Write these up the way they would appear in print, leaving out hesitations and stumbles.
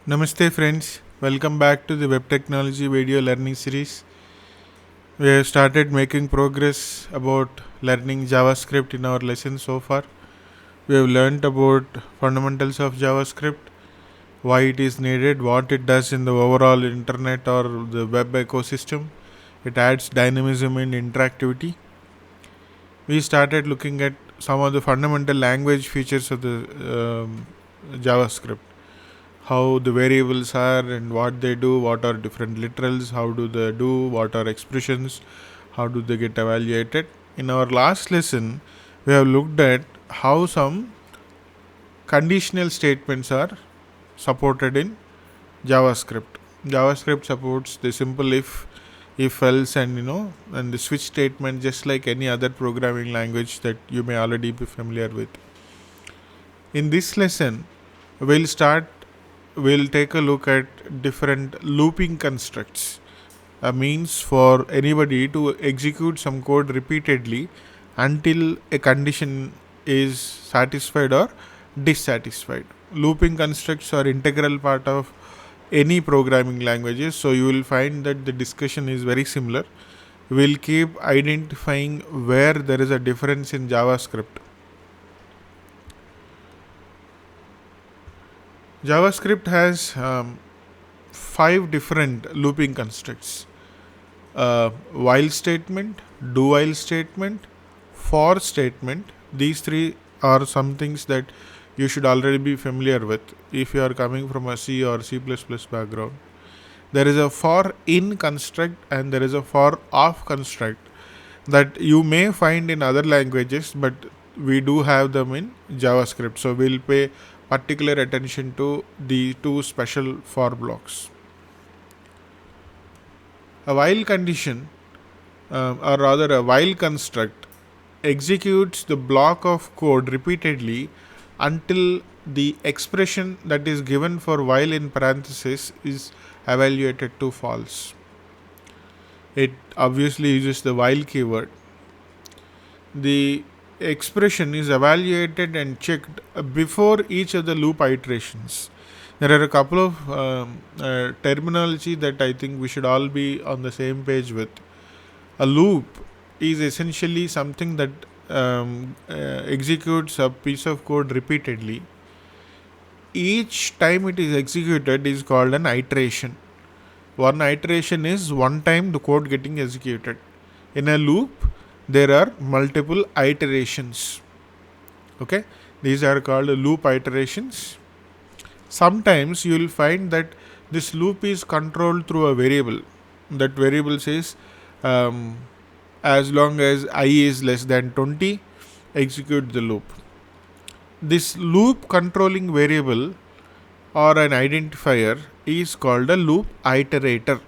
Namaste friends, welcome back to the web technology video learning series. We have started making progress about learning JavaScript in our lesson so far. We have learned about fundamentals of JavaScript, why it is needed, what it does in the overall internet or the web ecosystem. It adds dynamism and interactivity. We started looking at some of the fundamental language features of the JavaScript, how the variables are and what they do, what are different literals, how do they do, what are expressions, how do they get evaluated. In our last lesson, we have looked at how some conditional statements are supported in JavaScript. JavaScript supports the simple if else and the switch statement, just like any other programming language that you may already be familiar with. In this lesson, we'll take a look at different looping constructs, a means for anybody to execute some code repeatedly until a condition is satisfied or dissatisfied. Looping constructs are integral part of any programming languages, so you will find that the discussion is very similar. We'll keep identifying where there is a difference in JavaScript. JavaScript has 5 different looping constructs: while statement, do while statement, for statement. These three are some things that you should already be familiar with if you are coming from a C or C++ background. There is a for in construct and there is a for off construct that you may find in other languages, but we do have them in JavaScript. So we'll pay particular attention to the two special for blocks. A while condition, or rather a while construct, executes the block of code repeatedly until the expression that is given for while in parenthesis is evaluated to false. It obviously uses the while keyword. The expression is evaluated and checked before each of the loop iterations. There are a couple of terminology that I think we should all be on the same page with. A loop is essentially something that executes a piece of code repeatedly. Each time it is executed is called an iteration. One iteration is one time the code getting executed. In a loop, there are multiple iterations. Okay, these are called loop iterations. Sometimes you will find that this loop is controlled through a variable. That variable says as long as I is less than 20, execute the loop. This loop controlling variable or an identifier is called a loop iterator.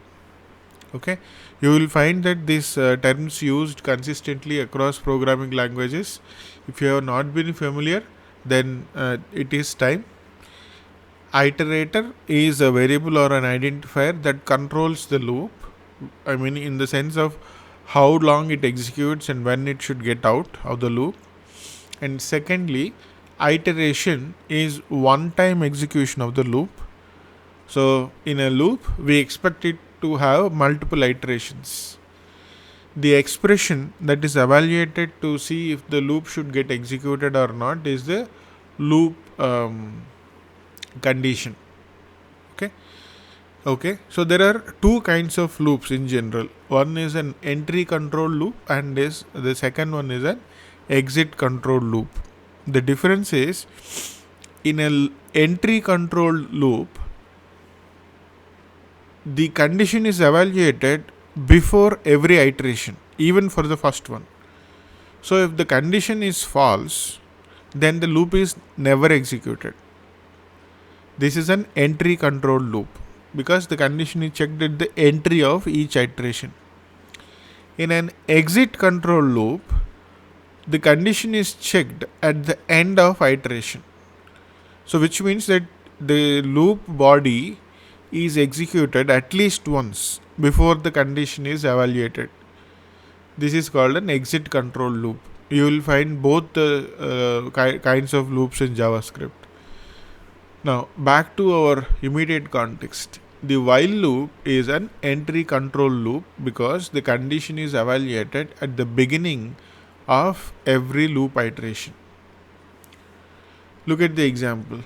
Okay, you will find that these terms used consistently across programming languages. If you have not been familiar, then it is time. Iterator is a variable or an identifier that controls the loop. I mean, in the sense of how long it executes and when it should get out of the loop. And secondly, iteration is one-time execution of the loop. So in a loop, we expect it to have multiple iterations. The expression that is evaluated to see if the loop should get executed or not is the loop condition. Okay, so there are two kinds of loops in general. One is an entry control loop and the second one is an exit control loop. The difference is, in an entry control loop, the condition is evaluated before every iteration, even for the first one. So if the condition is false, then the loop is never executed. This is an entry control loop because the condition is checked at the entry of each iteration. In an exit control loop, the condition is checked at the end of iteration. So which means that the loop body is executed at least once before the condition is evaluated. This is called an exit control loop. You will find both the kinds of loops in JavaScript. Now back to our immediate context. The while loop is an entry control loop because the condition is evaluated at the beginning of every loop iteration. Look at the example.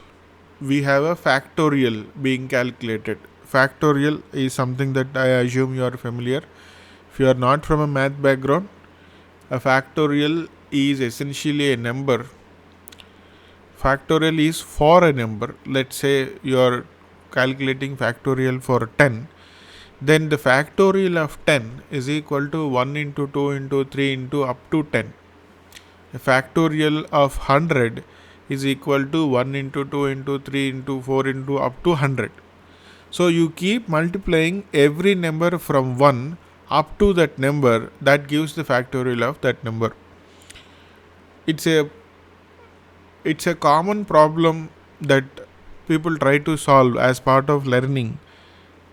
We have a factorial being calculated. Factorial is something that I assume you are familiar. If you are not from a math background, a factorial is essentially a number. Factorial is for a number. Let's say you are calculating factorial for 10. Then the factorial of 10 is equal to 1 into 2 into 3 into up to 10. A factorial of 100 is equal to 1 into 2 into 3 into 4 into up to 100. So you keep multiplying every number from 1 up to that number, that gives the factorial of that number. It's a common problem that people try to solve as part of learning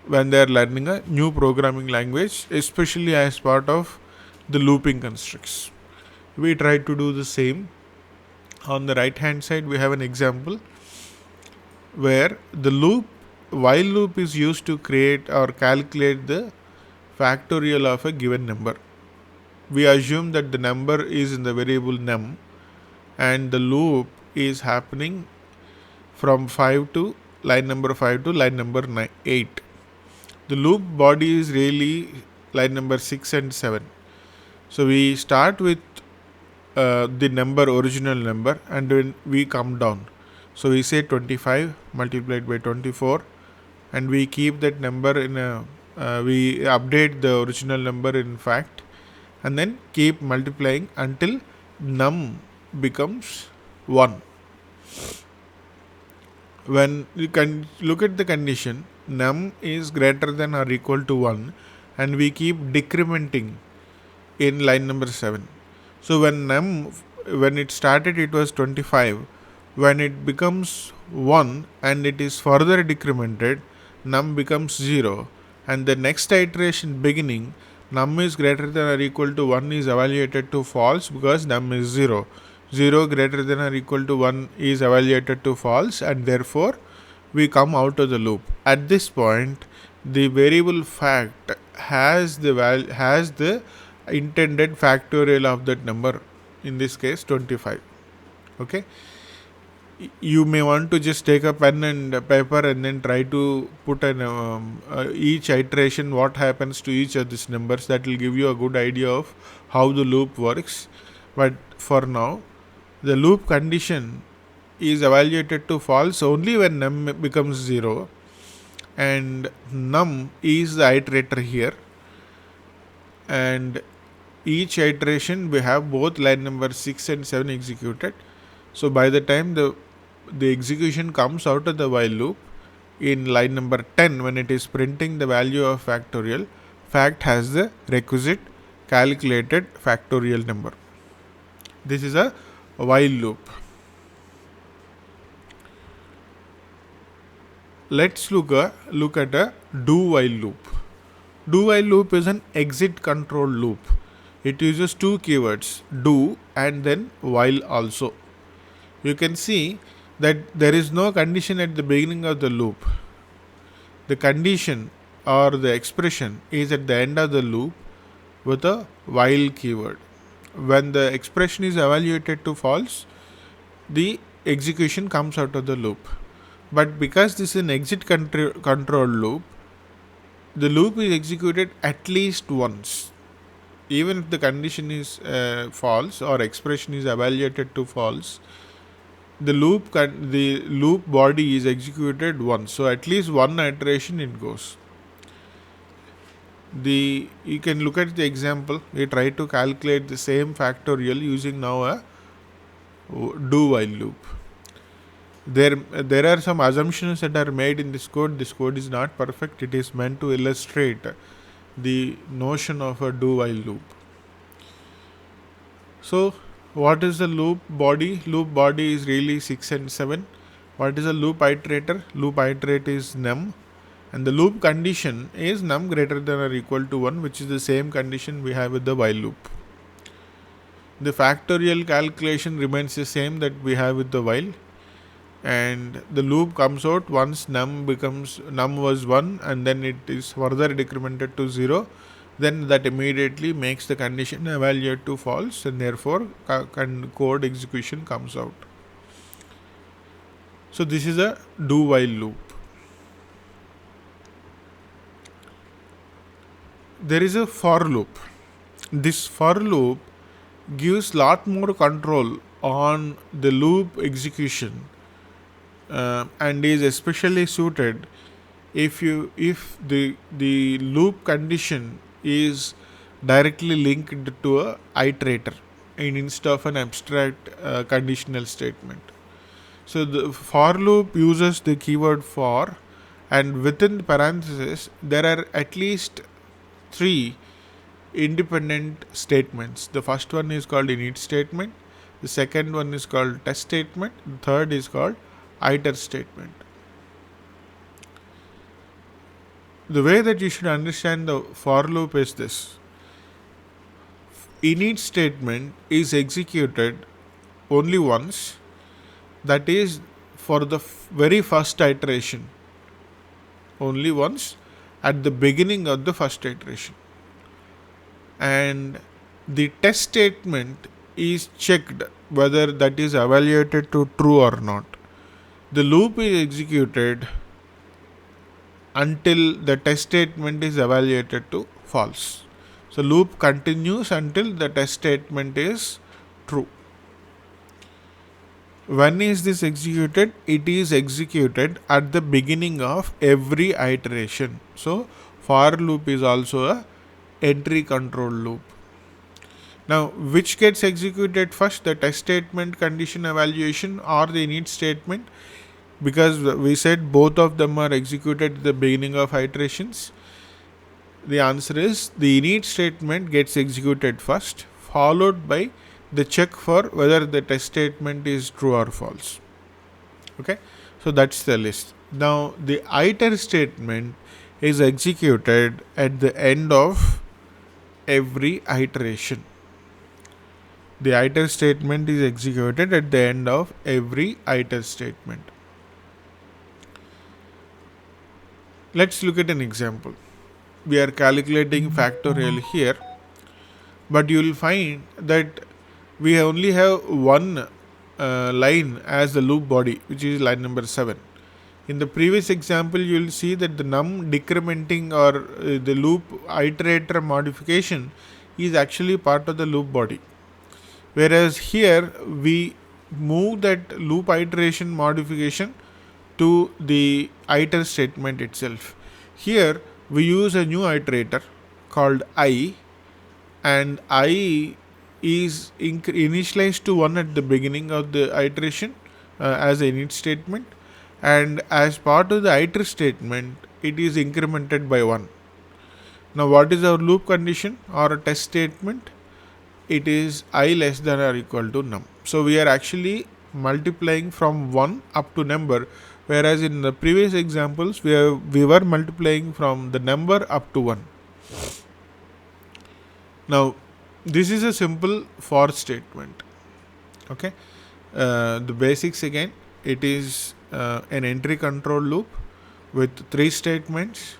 when they are learning a new programming language, especially as part of the looping constructs. We try to do the same. On the right hand side we have an example where the while loop is used to create or calculate the factorial of a given number. We assume that the number is in the variable num and the loop is happening from line number 5 to line number 8. The loop body is really line number 6 and 7. So we start with the original number, and then we come down. So we say 25 multiplied by 24, and we keep that number we update the original number in fact, and then keep multiplying until num becomes 1. When you can look at the condition, num is greater than or equal to 1, and we keep decrementing in line number 7. So when it started it was 25. When it becomes 1 and it is further decremented, num becomes 0, and the next iteration beginning, num is greater than or equal to 1 is evaluated to false because num is 0. 0 greater than or equal to 1 is evaluated to false, and therefore we come out of the loop. At this point, the variable fact has the intended factorial of that number, in this case 25. Okay, you may want to just take a pen and paper and then try to put each iteration what happens to each of these numbers. That will give you a good idea of how the loop works. But for now, the loop condition is evaluated to false only when num becomes 0, and num is the iterator here, and each iteration we have both line number 6 and 7 executed. So by the time the execution comes out of the while loop in line number 10, when it is printing the value of factorial, fact has the requisite calculated factorial number. This is a while loop. Let's look at a do while loop. Do while loop is an exit control loop. It uses two keywords, do and then while also. You can see that there is no condition at the beginning of the loop. The condition or the expression is at the end of the loop with a while keyword. When the expression is evaluated to false, the execution comes out of the loop. But because this is an exit control loop, the loop is executed at least once. Even if the condition is false or expression is evaluated to false, the loop body is executed once. So at least one iteration it goes. You can look at the example. We try to calculate the same factorial using now a do while loop. There are some assumptions that are made in this code. This code is not perfect. It is meant to illustrate the notion of a do while loop. So what is the loop body? Loop body is really 6 and 7. What is a loop iterator? Loop iterator is num, and the loop condition is num greater than or equal to 1, which is the same condition we have with the while loop. The factorial calculation remains the same that we have with the while. and the loop comes out once num was 1, and then it is further decremented to 0. Then that immediately makes the condition evaluate to false, and therefore code execution comes out. So this is a do while loop. There is a for loop. This for loop gives lot more control on the loop execution, and is especially suited if the loop condition is directly linked to a iterator instead of an abstract conditional statement. So the for loop uses the keyword for, and within the parentheses there are at least 3 independent statements. The first one is called init statement, the second one is called test statement, the third is called iter statement. The way that you should understand the for loop is this: init statement is executed only once, that is for the very first iteration, only once at the beginning of the first iteration. And the test statement is checked whether that is evaluated to true or not. The loop is executed until the test statement is evaluated to false. So loop continues until the test statement is true. When is this executed? It is executed at the beginning of every iteration. So for loop is also a entry control loop. Now, which gets executed first, the test statement condition evaluation or the init statement? Because we said both of them are executed at the beginning of iterations. The answer is the init statement gets executed first, followed by the check for whether the test statement is true or false. Okay, so that's the list. Now the iter statement is executed at the end of every iteration. The iter statement is executed at the end of every iter statement. Let's look at an example. We are calculating factorial here, but you will find that we only have one line as the loop body, which is line number 7. In the previous example, you will see that the num decrementing or the loop iterator modification is actually part of the loop body. Whereas here we move that loop iteration modification to the iter statement itself. Here we use a new iterator called I, and I is initialized to 1 at the beginning of the iteration as a init statement, and as part of the iter statement it is incremented by 1. Now what is our loop condition or a test statement? It is I less than or equal to num. So we are actually multiplying from 1 up to number, whereas in the previous examples we were multiplying from the number up to 1. Now this is a simple for statement. Okay, the basics again, it is an entry control loop with 3 statements,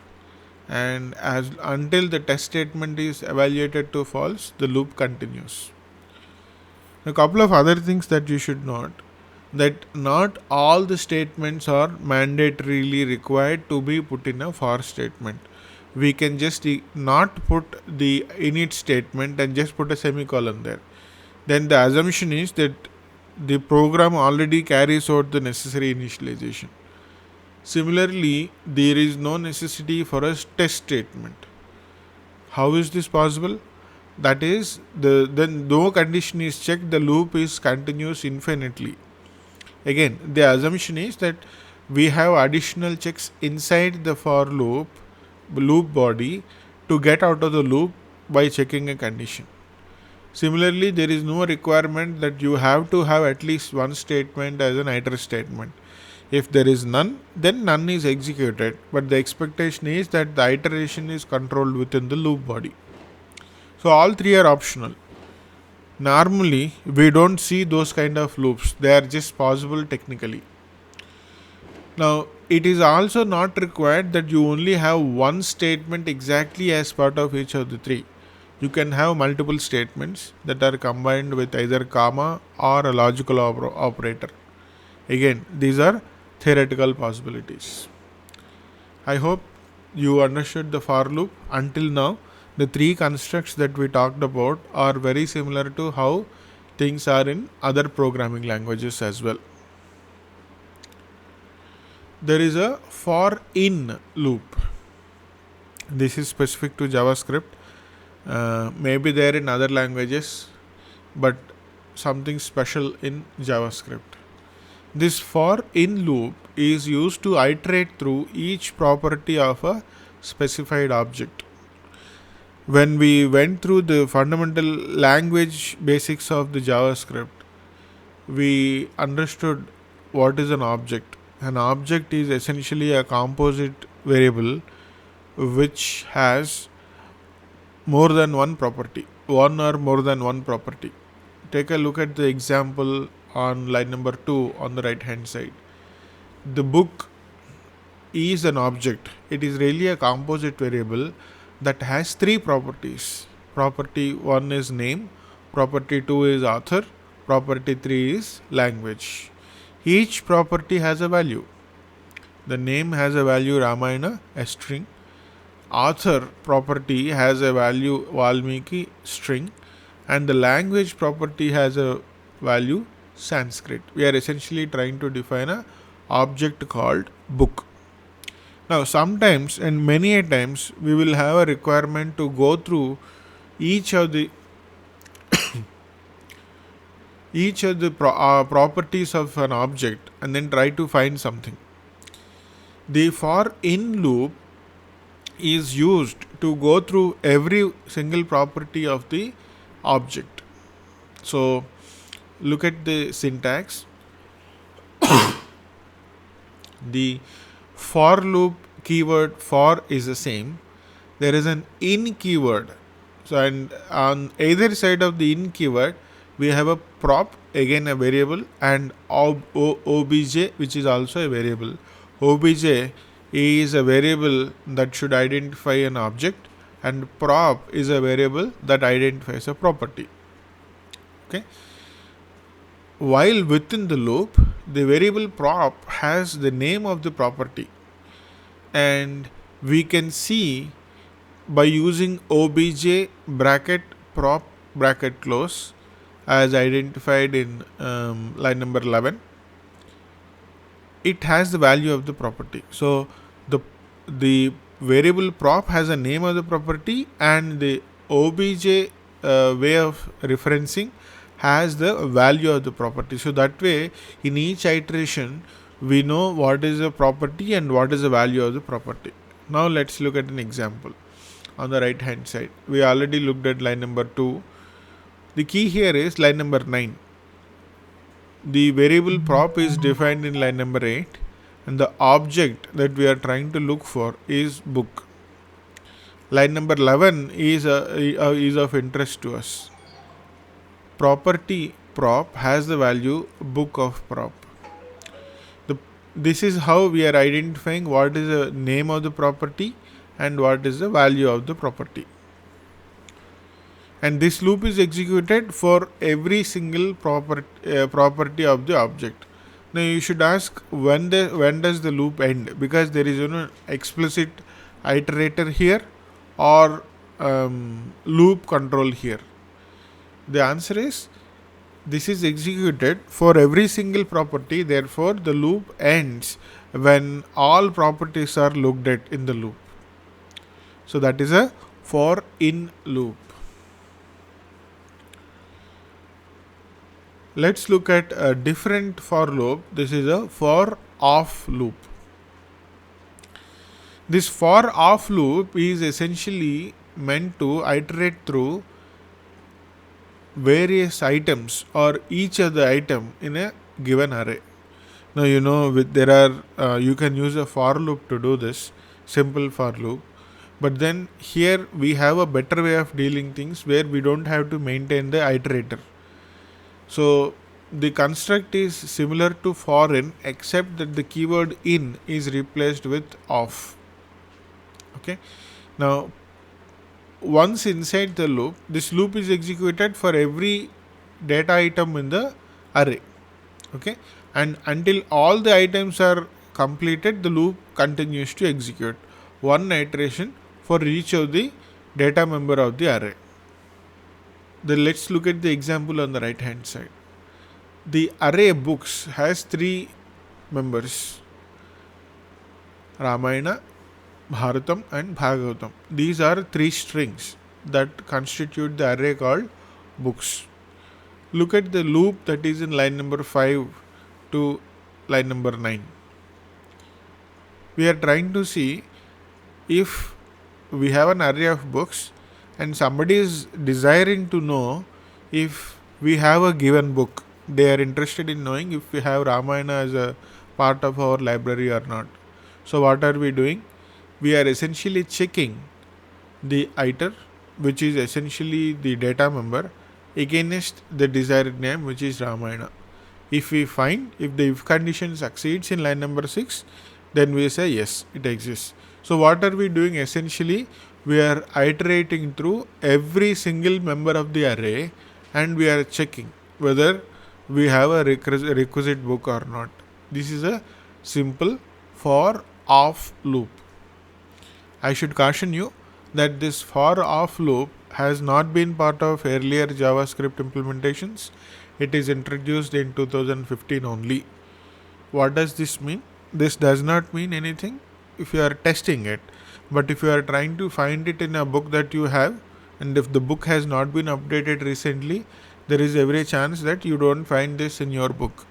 and as until the test statement is evaluated to false, the loop continues. A couple of other things that you should note, that not all the statements are mandatorily required to be put in a for statement. We can just not put the init statement and just put a semicolon there. Then the assumption is that the program already carries out the necessary initialization. Similarly, there is no necessity for a test statement. How is this possible? That is, then no condition is checked, the loop is continuous infinitely. Again, the assumption is that we have additional checks inside the for loop body to get out of the loop by checking a condition. Similarly, there is no requirement that you have to have at least one statement as an iter statement. If there is none, then none is executed, but the expectation is that the iteration is controlled within the loop body. So all 3 are optional. Normally we don't see those kind of loops, they are just possible technically. Now, it is also not required that you only have one statement exactly as part of each of the three. You can have multiple statements that are combined with either comma or a logical operator. Again, these are theoretical possibilities. I hope you understood the for loop. Until now, the three constructs that we talked about are very similar to how things are in other programming languages as well. There is a for in loop. This is specific to JavaScript. Maybe there in other languages, but something special in JavaScript. This for in loop is used to iterate through each property of a specified object. When we went through the fundamental language basics of the JavaScript, we understood what is an object. An object is essentially a composite variable which has more than one property, one or more than one property. Take a look at the example on line number 2 on the right hand side. The book is an object. It is really a composite variable that has three properties. Property 1 is name, property 2 is author, property 3 is language. Each property has a value. The name has a value Ramayana, a string. Author property has a value Valmiki, string, and the language property has a value Sanskrit. We are essentially trying to define an object called book. Now, sometimes and many a times we will have a requirement to go through each of the properties of an object and then try to find something. The for in loop is used to go through every single property of the object. So, look at the syntax. The for loop keyword for is the same. There is an in keyword. So, and on either side of the in keyword, we have a prop, again a variable, and obj, which is also a variable. Obj is a variable that should identify an object, and prop is a variable that identifies a property. Okay. While within the loop, the variable prop has the name of the property, and we can see by using obj bracket prop bracket close as identified in line number 11, it has the value of the property. So the variable prop has a name of the property, and the obj way of referencing has the value of the property. So that way, in each iteration, we know what is the property and what is the value of the property. Now let's look at an example on the right hand side. We already looked at line number 2. The key here is line number 9. The variable prop is defined in line number 8, and the object that we are trying to look for is book. Line number 11 is of interest to us. Property prop has the value book of prop. This is how we are identifying what is the name of the property and what is the value of the property. And this loop is executed for every single property of the object. Now you should ask when does the loop end, because there is an explicit iterator here or loop control here. The answer is this is executed for every single property, therefore the loop ends when all properties are looked at in the loop. So that is a for in loop. Let's look at a different for loop. This is a for off loop. This for off loop is essentially meant to iterate through various items or each of the item in a given array. Now there are you can use a for loop to do this, simple for loop, but then here we have a better way of dealing things where we don't have to maintain the iterator. So the construct is similar to for in, except that the keyword in is replaced with of. Okay. Now, once inside the loop, this loop is executed for every data item in the array. Okay. And until all the items are completed, the loop continues to execute one iteration for each of the data member of the array. Then let's look at the example on the right hand side. The array books has three members: Ramayana, Bharatam and Bhagavatam. These are three strings that constitute the array called books. Look at the loop that is in line number 5 to line number 9. We are trying to see if we have an array of books and somebody is desiring to know if we have a given book. They are interested in knowing if we have Ramayana as a part of our library or not. So what are we doing? We are essentially checking the iter, which is essentially the data member, against the desired name, which is Ramayana. If we find, if the if condition succeeds in line number 6, then we say yes, it exists. So what are we doing? Essentially, we are iterating through every single member of the array and we are checking whether we have a requisite book or not. This is a simple for of loop. I should caution you that this for of loop has not been part of earlier JavaScript implementations. It is introduced in 2015 only. What does this mean? This does not mean anything if you are testing it, but if you are trying to find it in a book that you have, and if the book has not been updated recently, there is every chance that you don't find this in your book.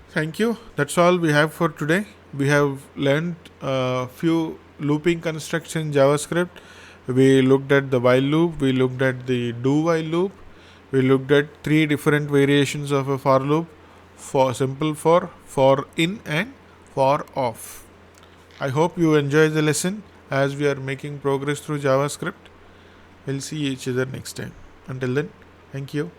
Thank you. That's all we have for today. We have learned a few looping constructs in JavaScript. We looked at the while loop, we looked at the do while loop, we looked at three different variations of a for loop: for simple for in and for of. I hope you enjoy the lesson as we are making progress through JavaScript. We'll see each other next time. Until then, thank you.